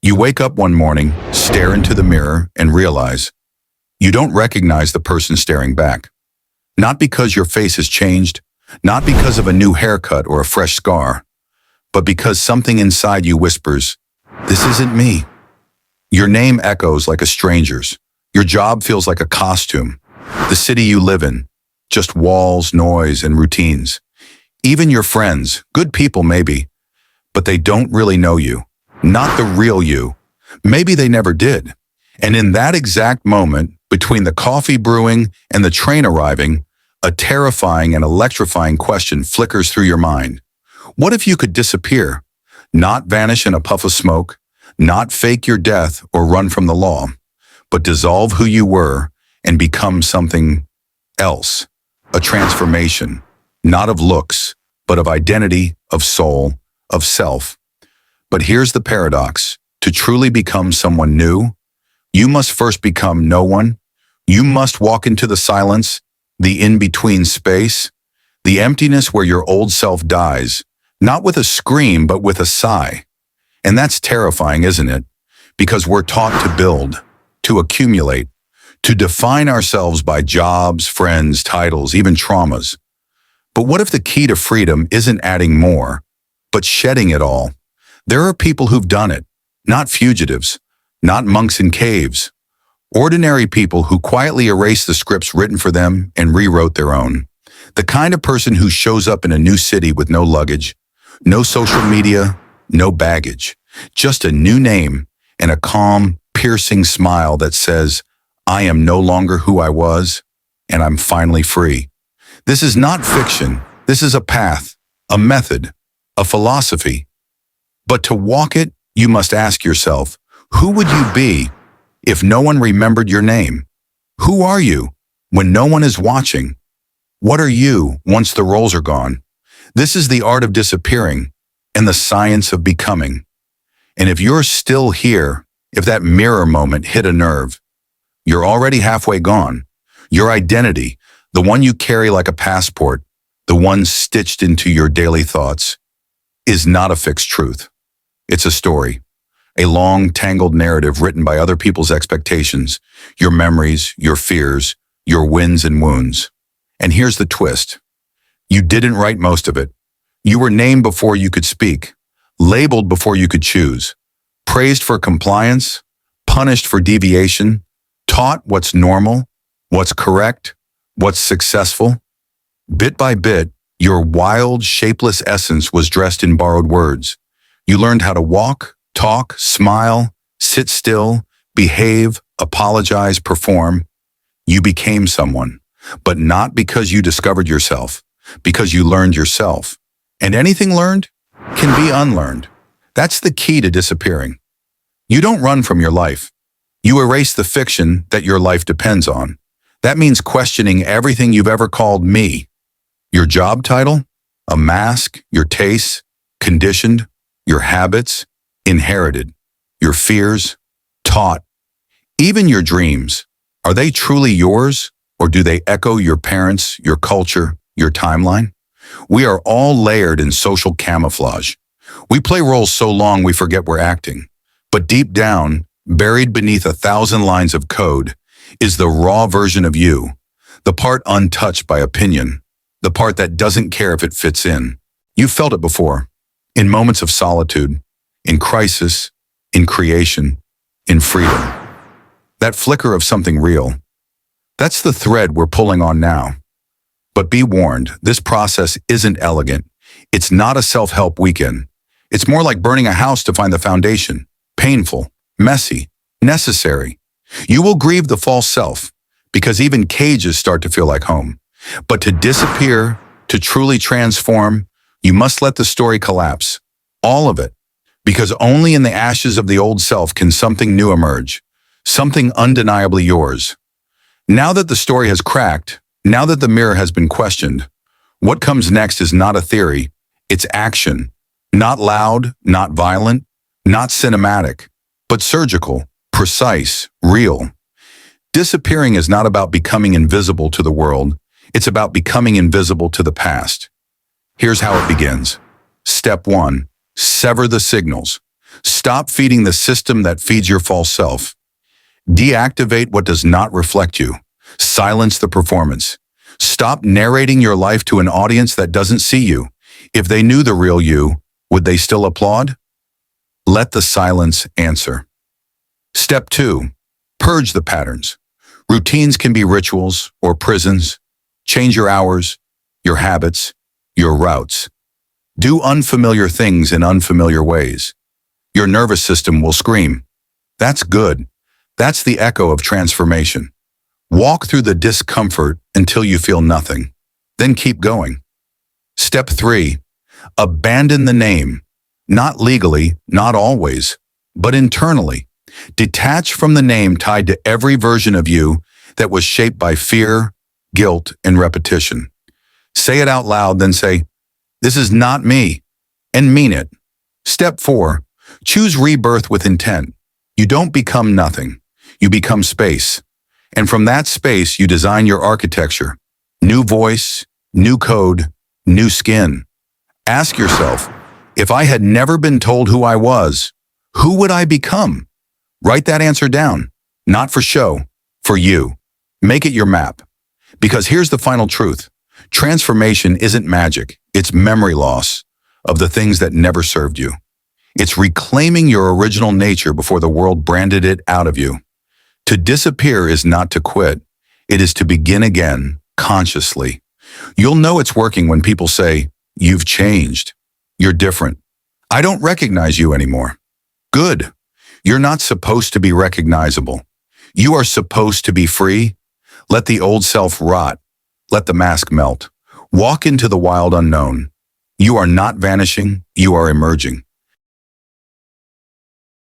You wake up one morning, stare into the mirror, and realize you don't recognize the person staring back. Not because your face has changed, not because of a new haircut or a fresh scar, but because something inside you whispers, "This isn't me." Your name echoes like a stranger's. Your job feels like a costume. The city you live in, just walls, noise, and routines. Even your friends, good people maybe, but they don't really know you. Not the real you. Maybe they never did. And in that exact moment, between the coffee brewing and the train arriving, a terrifying and electrifying question flickers through your mind. What if you could disappear? Not vanish in a puff of smoke, not fake your death or run from the law, but dissolve who you were and become something else. A transformation, not of looks, but of identity, of soul, of self. But here's the paradox. To truly become someone new, you must first become no one. You must walk into the silence, the in-between space, the emptiness where your old self dies, not with a scream, but with a sigh. And that's terrifying, isn't it? Because we're taught to build, to accumulate, to define ourselves by jobs, friends, titles, even traumas. But what if the key to freedom isn't adding more, but shedding it all? There are people who've done it, not fugitives, not monks in caves. Ordinary people who quietly erased the scripts written for them and rewrote their own. The kind of person who shows up in a new city with no luggage, no social media, no baggage, just a new name and a calm, piercing smile that says, "I am no longer who I was, and I'm finally free." This is not fiction. This is a path, a method, a philosophy. But to walk it, you must ask yourself, who would you be if no one remembered your name? Who are you when no one is watching? What are you once the roles are gone? This is the art of disappearing and the science of becoming. And if you're still here, if that mirror moment hit a nerve, you're already halfway gone. Your identity, the one you carry like a passport, the one stitched into your daily thoughts, is not a fixed truth. It's a story, a long, tangled narrative written by other people's expectations, your memories, your fears, your wins and wounds. And here's the twist. You didn't write most of it. You were named before you could speak, labeled before you could choose, praised for compliance, punished for deviation, taught what's normal, what's correct, what's successful. Bit by bit, your wild, shapeless essence was dressed in borrowed words. You learned how to walk, talk, smile, sit still, behave, apologize, perform. You became someone, but not because you discovered yourself, because you learned yourself. And anything learned can be unlearned. That's the key to disappearing. You don't run from your life. You erase the fiction that your life depends on. That means questioning everything you've ever called me. Your job title, a mask, your tastes, conditioned, your habits, inherited, your fears, taught, even your dreams. Are they truly yours, or do they echo your parents, your culture, your timeline? We are all layered in social camouflage. We play roles so long we forget we're acting. But deep down, buried beneath 1,000 lines of code, is the raw version of you, the part untouched by opinion, the part that doesn't care if it fits in. You've felt it before, in moments of solitude, in crisis, in creation, in freedom. That flicker of something real. That's the thread we're pulling on now. But be warned, this process isn't elegant. It's not a self-help weekend. It's more like burning a house to find the foundation. Painful, messy, necessary. You will grieve the false self, because even cages start to feel like home. But to disappear, to truly transform, you must let the story collapse. All of it. Because only in the ashes of the old self can something new emerge. Something undeniably yours. Now that the story has cracked, now that the mirror has been questioned, what comes next is not a theory, it's action. Not loud, not violent, not cinematic, but surgical, precise, real. Disappearing is not about becoming invisible to the world. It's about becoming invisible to the past. Here's how it begins. Step 1. Sever the signals. Stop feeding the system that feeds your false self. Deactivate what does not reflect you. Silence the performance. Stop narrating your life to an audience that doesn't see you. If they knew the real you, would they still applaud? Let the silence answer. Step 2. Purge the patterns. Routines can be rituals or prisons. Change your hours, your habits, your routes. Do unfamiliar things in unfamiliar ways. Your nervous system will scream. That's good. That's the echo of transformation. Walk through the discomfort until you feel nothing. Then keep going. Step 3. Abandon the name. Not legally, not always, but internally. Detach from the name tied to every version of you that was shaped by fear, guilt, and repetition. Say it out loud, then say, "This is not me," and mean it. Step 4. Choose rebirth with intent. You don't become nothing. You become space. And from that space, you design your architecture. New voice, new code, new skin. Ask yourself, if I had never been told who I was, who would I become? Write that answer down. Not for show, for you. Make it your map. Because here's the final truth. Transformation isn't magic. It's memory loss of the things that never served you. It's reclaiming your original nature before the world branded it out of you. To disappear is not to quit. It is to begin again, consciously. You'll know it's working when people say, "You've changed. You're different. I don't recognize you anymore." Good. You're not supposed to be recognizable. You are supposed to be free. Let the old self rot. Let the mask melt. Walk into the wild unknown. You are not vanishing. You are emerging.